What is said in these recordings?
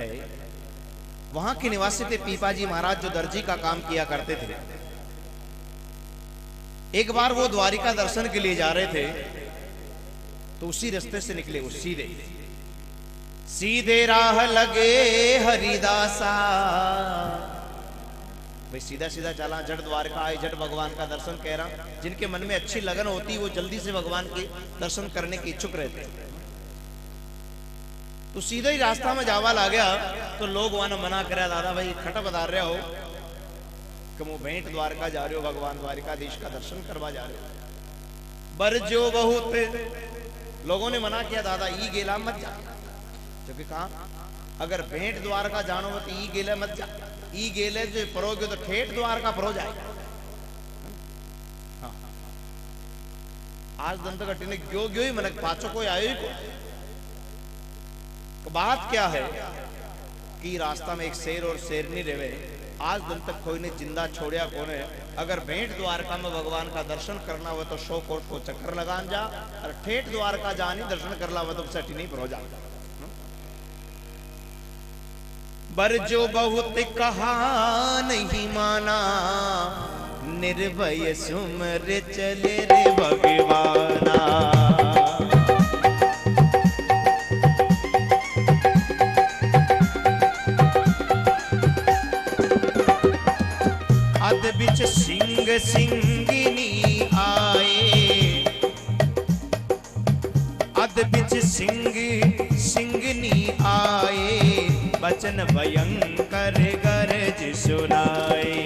है, वहां के निवासी थे पीपाजी महाराज, जो दर्जी का काम किया करते थे। एक बार वो द्वारिका दर्शन के लिए जा रहे थे, तो उसी रास्ते से निकले वो सीधे सीधे राह लगे हरिदासा। भाई सीधा सीधा चला, जड़ द्वारका आए, जड़ भगवान का दर्शन कह रहा। जिनके मन में अच्छी लगन होती, वो जल्दी से भगवान के दर्शन करने के इच्छुक रहते। तो सीधा ही रास्ता में जावा ला गया, तो लोग वहां मना करे, दादा भाई खट बता रहे हो कि वो भेंट द्वारका जा रहे हो, भगवान द्वारिकाधीश का दर्शन करवा जा रहे हो। बर जो बहुत लोगों ने मना किया, दादा ई गेला मत जा, क्योंकि कहा अगर भेंट द्वारका जानो तो ई गेले मत जा, ई गेले जो परोगे तो ठेठ द्वारका परो जाएगा। हाँ। आज दंत घटी ने क्यों क्यों ही मनक पाचो कोई आयो ही को। तो बात क्या है कि रास्ता में एक शेर और शेरनी रेवे, आज दिन तक कोई ने जिंदा छोड़िया कौन है। अगर भेंट द्वारका में भगवान का दर्शन करना हो तो 100 कोट को चक्कर लगान जा, और ठेठ द्वारका जानी दर्शन करला हो तो सटी नहीं परो जा। बर जो बहुत कहा नहीं माना, निर्भय सुमर चले रे भगवाना। अद बिच सिंह सिंगिनी आए, अद बिच सिंह सिंगिनी आए, बचन भयंकर गरज सुनाए।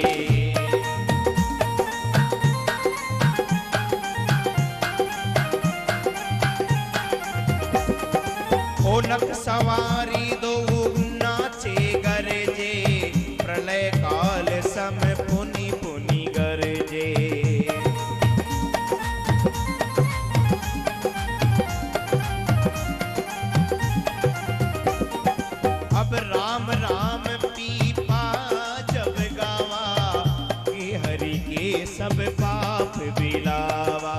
ओ नक सवारी दो नाचे गरजे, प्रलय काल सम पुनि पुनि गरजे। अब राम राम पीपा जब गावा, कि हरि के सब पाप बिलावा।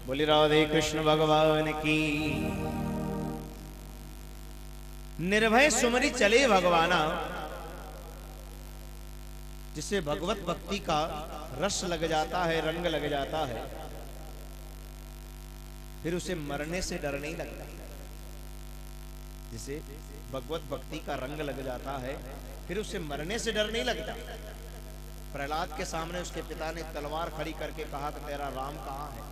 बोली राधे कृष्ण भगवान की। निर्भय सुमरी चले भगवाना, जिसे भगवत भक्ति का रस लग जाता है, रंग लग जाता है, फिर उसे मरने से डर नहीं लगता। जिसे भगवत भक्ति का रंग लग जाता है, फिर उसे मरने से डर नहीं लगता। प्रहलाद के सामने उसके पिता ने तलवार खड़ी करके कहा कि तेरा राम कहाँ है?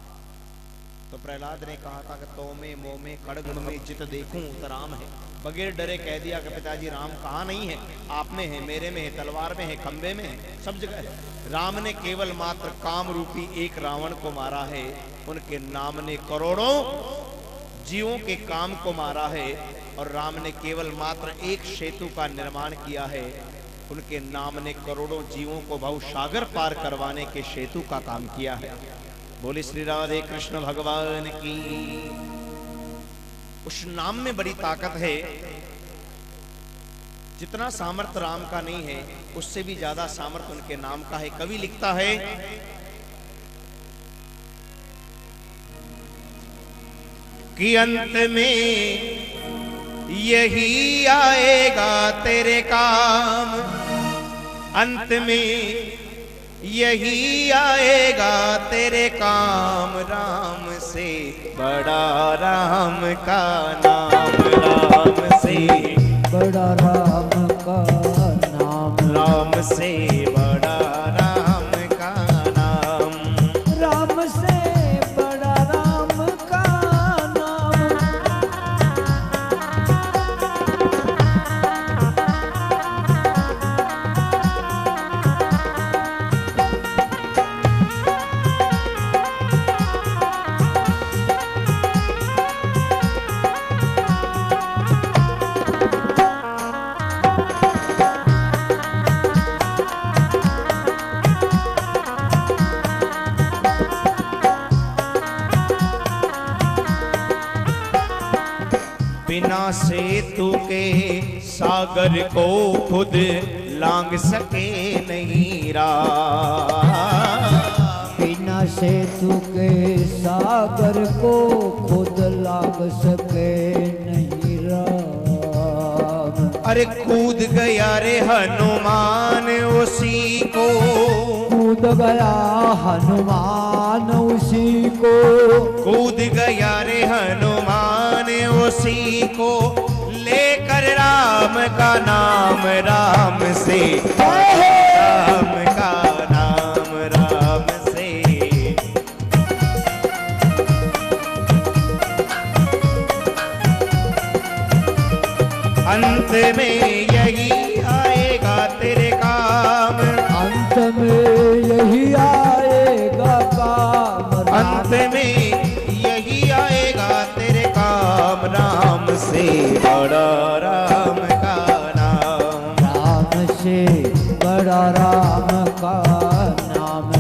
तो प्रहलाद ने कहा था कि तो में मोह में खड़ग में चित देखूं तो राम है। बगैर डरे कह दिया कि पिताजी राम कहाँ नहीं है, आप में है, मेरे में है, तलवार में है, खंबे में है, सब जगह है। राम ने केवल मात्र काम रूपी एक रावण को मारा है, उनके नाम ने करोड़ों जीवों के काम को मारा है। और राम ने केवल मात्र एक सेतु का निर्माण किया है, उनके नाम ने करोड़ों जीवों को भव सागर पार करवाने के सेतु का काम किया है। बोले श्री राधे कृष्ण भगवान की। उस नाम में बड़ी ताकत है। जितना सामर्थ्य राम का नहीं है, उससे भी ज्यादा सामर्थ्य उनके नाम का है। कवि लिखता है कि अंत में यही आएगा तेरे काम, अंत में यही आएगा तेरे काम। राम से बड़ा राम का नाम, राम से बड़ा राम का नाम, राम से बड़ा राम का नाम, राम से बड़ा राम का नाम। बिना सेतु के सागर को खुद लांग सके नहीं राम। सेतु के सागर को खुद लाग सके नहीं राम। अरे कूद गया रे हनुमान उसी को, कूद गया हनुमान उसी को, कूद गया रे हनुमान उसी को, लेकर राम का नाम, राम से राम का नाम, राम से। अंत में यही आएगा तेरे काम, अंत में यही आएगा काम, अंत में यही आएगा तेरे काम, राम से बड़ा राम का नाम, राम से बड़ा राम का नाम।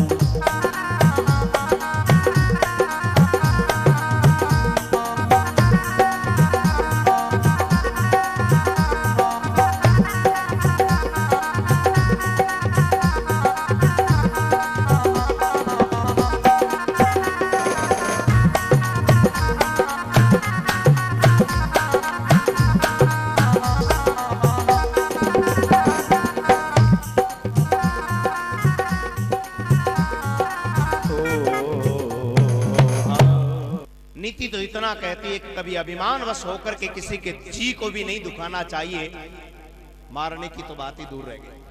नीति तो इतना कहती है कि कभी अभिमानवश होकर के किसी के जी को भी नहीं दुखाना चाहिए, मारने की तो बात ही दूर रह गई।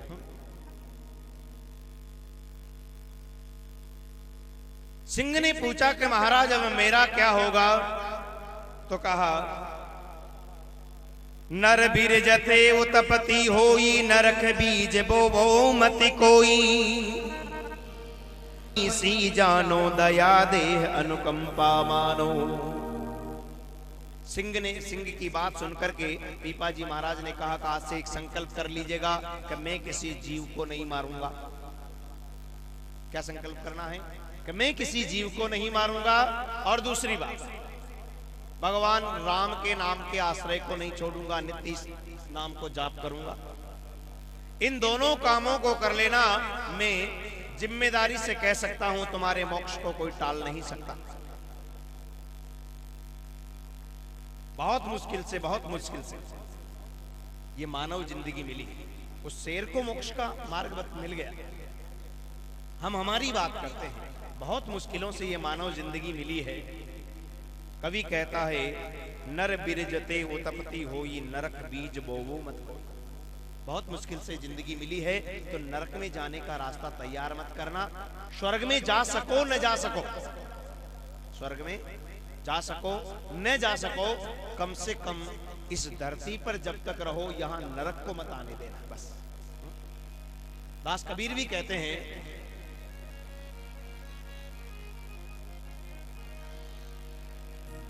सिंह ने पूछा कि महाराज अब मेरा क्या होगा, तो कहा नर बीर जथे उत्पत्ति होई, नरक बीज बो मति कोई, इसी जानो दया देह अनुकंपा मानो। सिंह की बात सुनकर के पीपा जी महाराज ने कहा कि आज से एक संकल्प कर लीजिएगा कि मैं किसी जीव को नहीं मारूंगा। क्या संकल्प करना है? कि मैं किसी जीव को नहीं मारूंगा। और दूसरी बात, भगवान राम के नाम के आश्रय को नहीं छोड़ूंगा, नित्य नाम को जाप करूंगा। इन दोनों कामों को कर लेना, मैं जिम्मेदारी से कह सकता हूं तुम्हारे मोक्ष को कोई टाल नहीं सकता। बहुत मुश्किल से ये मानव जिंदगी मिली, उस शेर को मोक्ष का मार्ग मिल गया। हम हमारी बात करते हैं, बहुत मुश्किलों से ये मानव जिंदगी मिली है। कवि कहता है नर बिरजते उत्पत्ति होई, नरक बीज बोवो मत को। बहुत मुश्किल से जिंदगी मिली है, तो नरक में जाने का रास्ता तैयार मत करना। स्वर्ग में जा सको न जा सको, स्वर्ग में जा सको न जा सको, कम से कम इस धरती पर जब तक रहो यहां नरक को मत आने देना बस। दास कबीर भी कहते हैं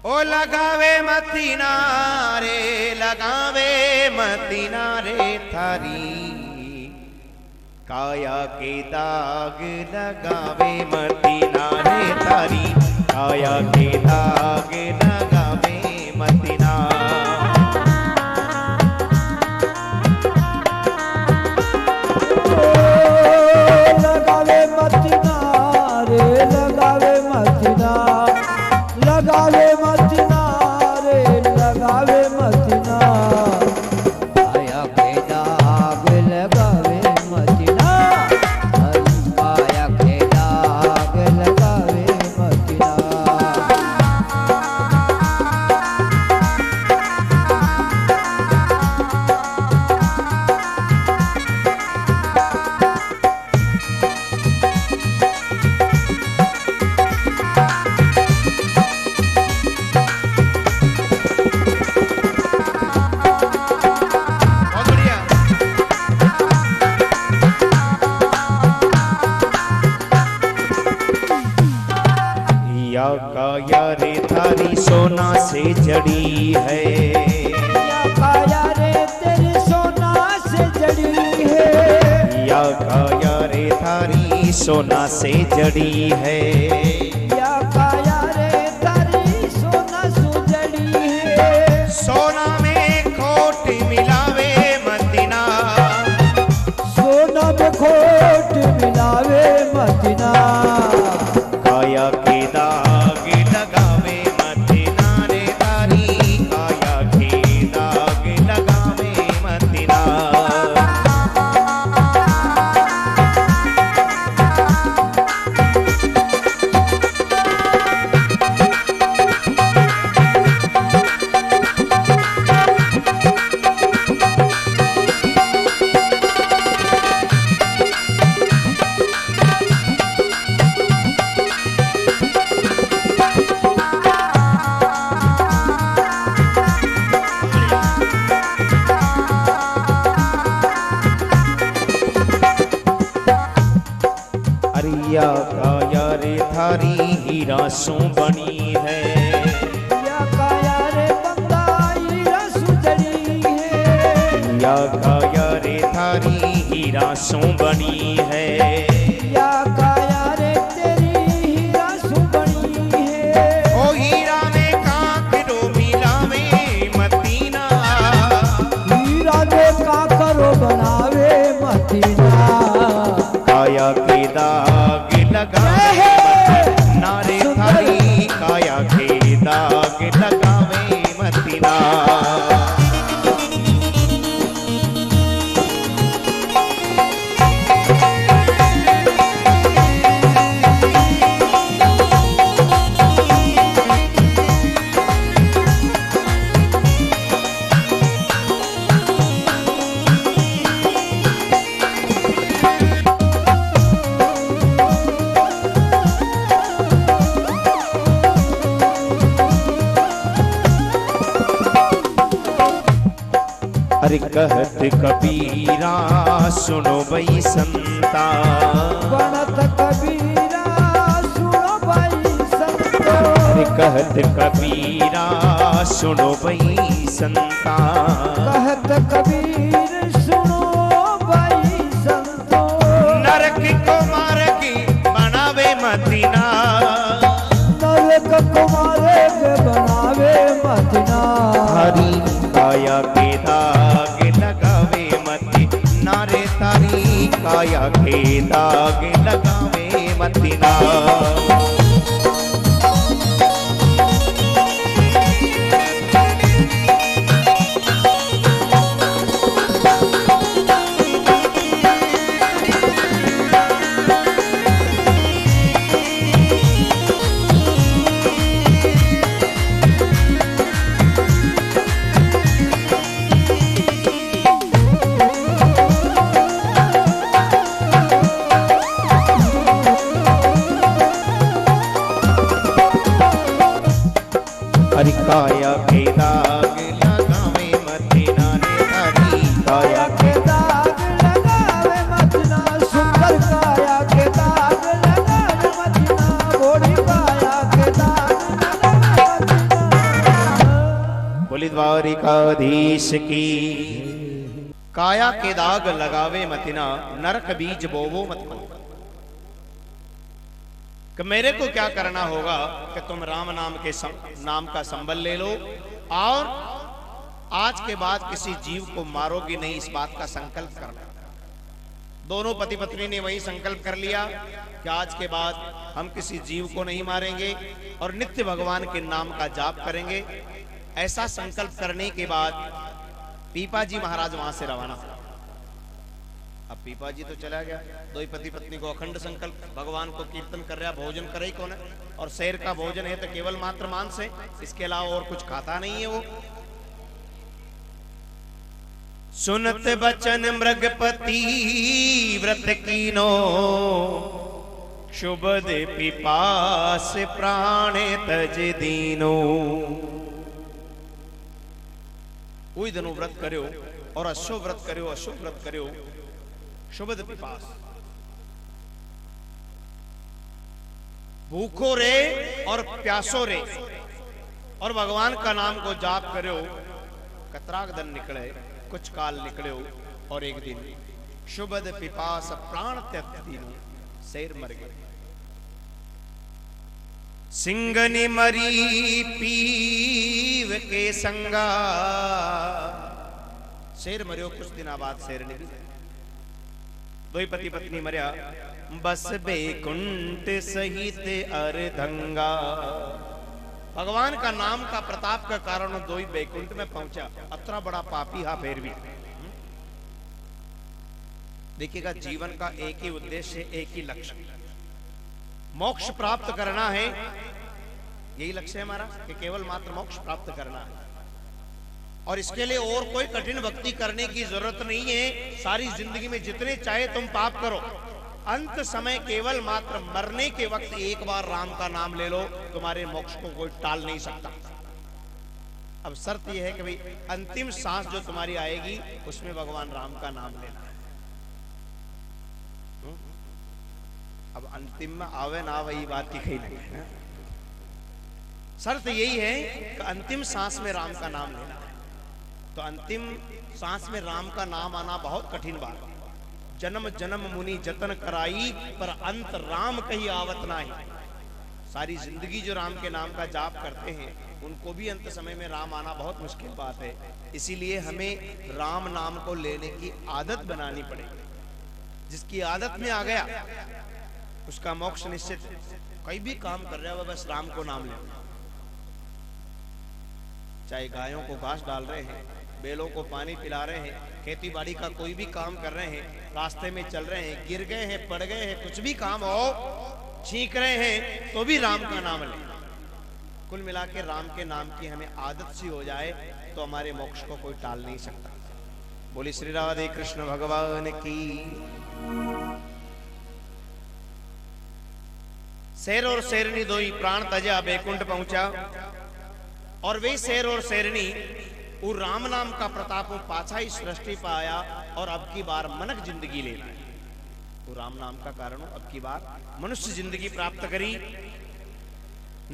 ओ लगावे मतीना रे, लगावे मतीना रे थारी, काया के दाग लगावे मतीना रे थारी, काया के दाग लगावे मतीना। लगावे मतीना रे, लगावे मतीना, लगावे मतीना रे, लगावे मतीना, काया के दाग लगावे मतीना, काया के दाग लगावे मतीना। काया रे थारी सोना से जड़ी है, या काया रे तेरी सोना से जड़ी है, या काया रे थारी सोना से जड़ी है, या काया रे थारी सोना से जड़ी है। सोना में खोट मिलावे मतीना, सोना में खोट मिलावे मतीना, काया रे थारी हीरा सो बनी है। या काया रे बंदा हीरा सुजड़ी है। या काया रे थारी हीरा सो बनी है। या काया रे तेरी हीरा सुबड़ी है। ओ हीरा में काकरो मिलावे मदीना। हीरा ने काकरो बनावे मदीना। काया के दाग लगावे मदीना रे थारी काया के दाग लगावे मदीना। अरे कहत कबीरा सुनो भई संता। बनत कबीरा सुनो भाई संतो। अरे कहत कबीरा सुनो भई संता। कहत कबीर सुनो भाई संतो। नरक को मार्ग बनावे मदीना। नरक कुमारे के बनावे मदीना। हरी काया के दाग लगावे मदीना रे तारी काया के दाग लगावे मदीना। हरि काया के दाग लगावे मदीना रे तारी काया के दाग लगावे मदीना। सुंदर काया के दाग लगावे मदीना। बड़ी काया के दाग लगावे मदीना। बोली द्वारिकाधीश की। काया के दाग लगावे मतिना नरक बीज बोवो मत बो। कि मेरे को क्या करना होगा कि तुम राम नाम के नाम का संबल ले लो और आज के बाद किसी जीव को मारोगी नहीं, इस बात का संकल्प करना। दोनों पति पत्नी ने वही संकल्प कर लिया कि आज के बाद हम किसी जीव को नहीं मारेंगे और नित्य भगवान के नाम का जाप करेंगे। ऐसा संकल्प करने के बाद पीपा जी महाराज वहां से रवाना हुआ। अब पीपा जी तो चला गया, दो ही पति पत्नी को अखंड संकल्प, भगवान को कीर्तन कर रहा, भोजन करे ही कौन है, और शेर का भोजन है तो केवल मात्र मांस है, इसके अलावा और कुछ खाता नहीं है वो। सुनत बचन मृगपति व्रत कीनो, शुभ दे पिपास प्राण तज दीनो। कोई दिनों व्रत करो और अशुभ व्रत करो, अशुभ व्रत करो, शुभ दे पिपास, भूखो रे और प्यासो रे और भगवान का नाम को जाप करो। कतराक दिन निकले, कुछ काल निकले और एक दिन शुभद पिपास प्राण त्यक्त दीनो, शेर मर गए। सिंगनी मरी पीव के संगा, शेर मरियो कुछ दिन बाद शेर ने भी। दो ही पति पत्नी मरिया, बस बैकुंठ सहित अर्धंगा। भगवान का नाम का प्रताप का कारण दो ही बैकुंठ में पहुंचा। अतरा बड़ा पापी हा फिर भी। देखिएगा, जीवन का एक ही उद्देश्य, एक ही लक्ष्य, मोक्ष प्राप्त करना है। यही लक्ष्य है हमारा कि केवल मात्र मोक्ष प्राप्त करना है, और इसके लिए और कोई कठिन भक्ति करने की जरूरत नहीं है। सारी जिंदगी में जितने चाहे तुम पाप करो, अंत समय केवल मात्र मरने के वक्त एक बार राम का नाम ले लो, तुम्हारे मोक्ष को कोई टाल नहीं सकता। अब शर्त यह है कि भाई अंतिम सांस जो तुम्हारी आएगी उसमें भगवान राम का नाम लेना है। अब अंतिम में आवे ना वही बात दिखाई नहीं। शर्त यही है कि अंतिम सांस में राम का नाम लेना है। तो अंतिम सांस में राम का नाम आना बहुत कठिन बात है। जन्म जन्म मुनि जतन कराई पर अंत राम कहीं आवत नाही। सारी जिंदगी जो राम के नाम का जाप करते हैं उनको भी अंत समय में राम आना बहुत मुश्किल बात है। इसीलिए हमें राम नाम को लेने की आदत बनानी पड़ेगी। जिसकी आदत में आ गया उसका मोक्ष निश्चित है। कोई भी काम कर रहा है बस राम को नाम ले। चाहे गायों को घास डाल रहे हैं, बैलों को पानी पिला रहे हैं, खेती बाड़ी का कोई भी काम कर रहे हैं, रास्ते में चल रहे हैं, गिर गए हैं, पड़ गए हैं, कुछ भी काम हो, छींक रहे हैं तो भी राम का नाम लें। कुल मिला के राम के नाम की हमें आदत सी हो जाए तो हमारे मोक्ष को कोई टाल नहीं सकता। बोली श्री राधे कृष्ण भगवान की। शेर और शेरनी दोई प्राण तजा बैकुंठ पहुंचा। और वे शेर और शेरनी वो राम नाम का प्रताप पाछा ही सृष्टि पाया और अब की बार मनक जिंदगी लेना है। वो राम नाम का कारण अब की बार मनुष्य जिंदगी प्राप्त करी।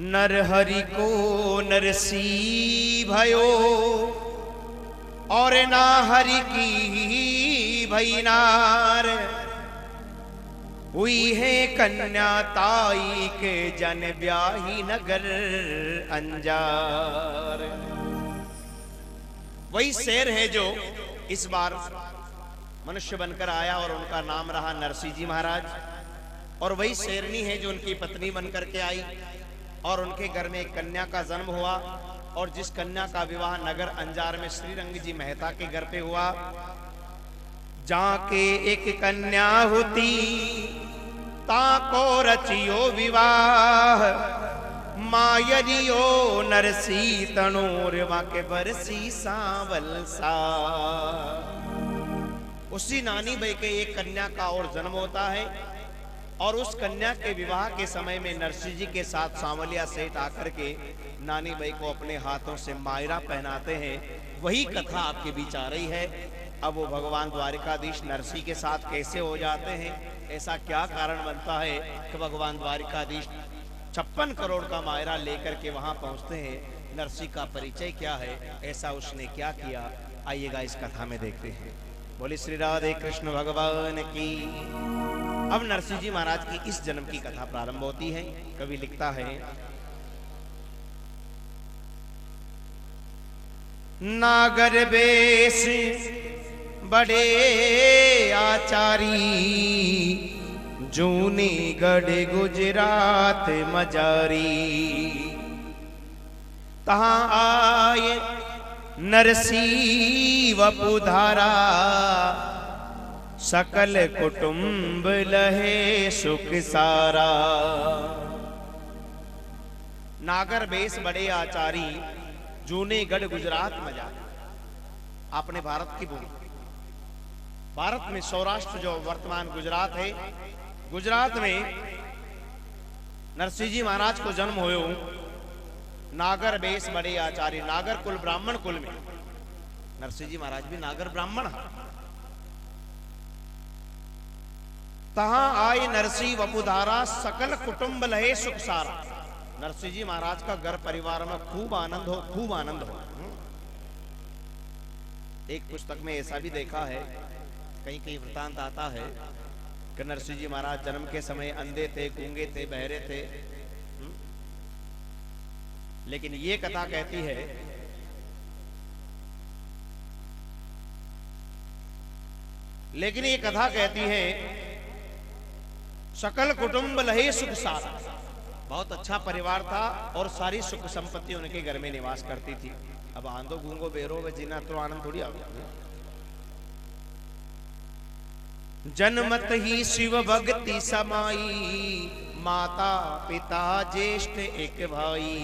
नर हरि को नरसी भयो और ना हरि की भई नार। हुई है कन्या ताई के जन ब्याही नगर अंजार। वही शेर है जो इस बार मनुष्य बनकर आया और उनका नाम रहा नरसिंह जी महाराज। और वही शेरनी है जो उनकी पत्नी बनकर के आई और उनके घर में एक कन्या का जन्म हुआ। और जिस कन्या का विवाह नगर अंजार में श्रीरंग जी मेहता के घर पे हुआ। जाके एक कन्या होती ताको रचियो विवाह। मायरियो नरसी तनोर वाके बरसी सांवल सा। उसी नानी भाई के एक कन्या का और जन्म होता है। और उस कन्या के विवाह के समय में नरसिंह जी के साथ सांवलिया सेठ आकर के नानी भाई को अपने हाथों से मायरा पहनाते हैं। वही कथा आपके बीच आ रही है। अब वो भगवान द्वारिकाधीश नरसिंह के साथ कैसे हो जाते हैं, ऐसा क्या कारण बनता है कि भगवान द्वारिकाधीश 56 करोड़ का मायरा लेकर के वहां पहुंचते हैं। नरसिंह का परिचय क्या है, ऐसा उसने क्या किया, आइएगा इस कथा में देखते हैं। बोली श्री राधे कृष्ण भगवान की। अब नरसिंह जी महाराज की इस जन्म की कथा प्रारंभ होती है। कवि लिखता है, नागर बेस बड़े आचारी जूनी गढ़ गुजरात मजारी। तहां आए नरसी वपुधारा सकल कुटुंब लहे सुख सारा। नागर बेस बड़े आचारी जूने गढ़ गुजरात मजा। आपने भारत की भूमि, भारत में सौराष्ट्र जो वर्तमान गुजरात है, गुजरात में नरसिंह जी महाराज को जन्म हुए। नागर बेस बड़े आचार्य, नागर कुल ब्राह्मण कुल में नरसिंह जी महाराज भी नागर ब्राह्मण है। तहां आए नरसिंह वपुधारा सकल कुटुंब लहे सुख सारा। नरसिंह जी महाराज का घर परिवार में खूब आनंद हो, खूब आनंद हो। एक पुस्तक में ऐसा भी देखा है, कहीं कहीं वृतांत आता है कि नरसिंह जी महाराज जन्म के समय अंधे थे, गूंगे थे, बहरे थे। लेकिन ये कथा कहती है सकल कुटुंब लहे सुख सारा। बहुत अच्छा परिवार था और सारी सुख संपत्ति उनके घर में निवास करती थी। अब आंधो गूंगो बेरो व जीना तो आनंद थोड़ी आ गया। जन्मत ही शिव भक्ति समाई, माता पिता ज्येष्ठ एक भाई।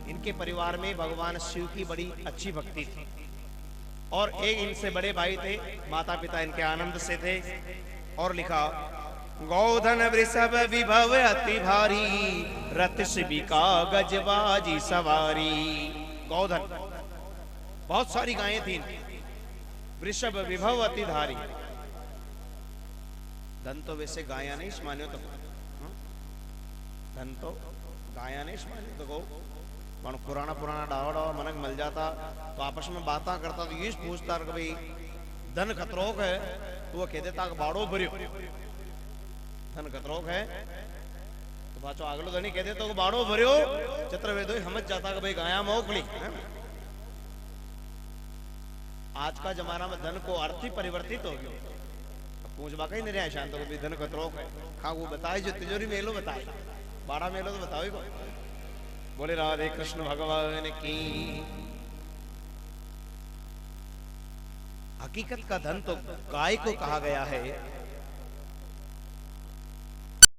इनके परिवार में भगवान शिव की बड़ी अच्छी भक्ति थी और एक इनसे बड़े भाई थे। माता पिता इनके आनंद से थे। और लिखा, गौधन वृषभ विभव अति भारी, रथ शिबिका गजबाजी सवारी। गौधन बहुत सारी गायें थी, वृषभ विभव अति धारी, धन तो वैसे गाया नहीं मान्यो तो धन तो गाया नहीं मान्यो तो पण पुराना पुराना डावा डावा मनक मिल जाता तो आपस में बातें करता तो ये पूछता कि भाई धन खतरोक है तो वो कह देता कि बाड़ो भरियो धन खतरोक है तो पाचो आगलो धनी कह देता कि बाड़ो भरियो चतुर्वेदो समझ जाता कि भाई गाया मोकली आज का जमाना में धन को अर्थ ही परिवर्तित हो गया पूछवा कहीं नहीं रहा शांत को भी धन खतरोक है हाँ वो बताए जो तिजोरी मेलो बताए बाड़ा मेलो तो बताओ को बोले राधे कृष्ण भगवान की। हकीकत का धन तो गाय को कहा गया है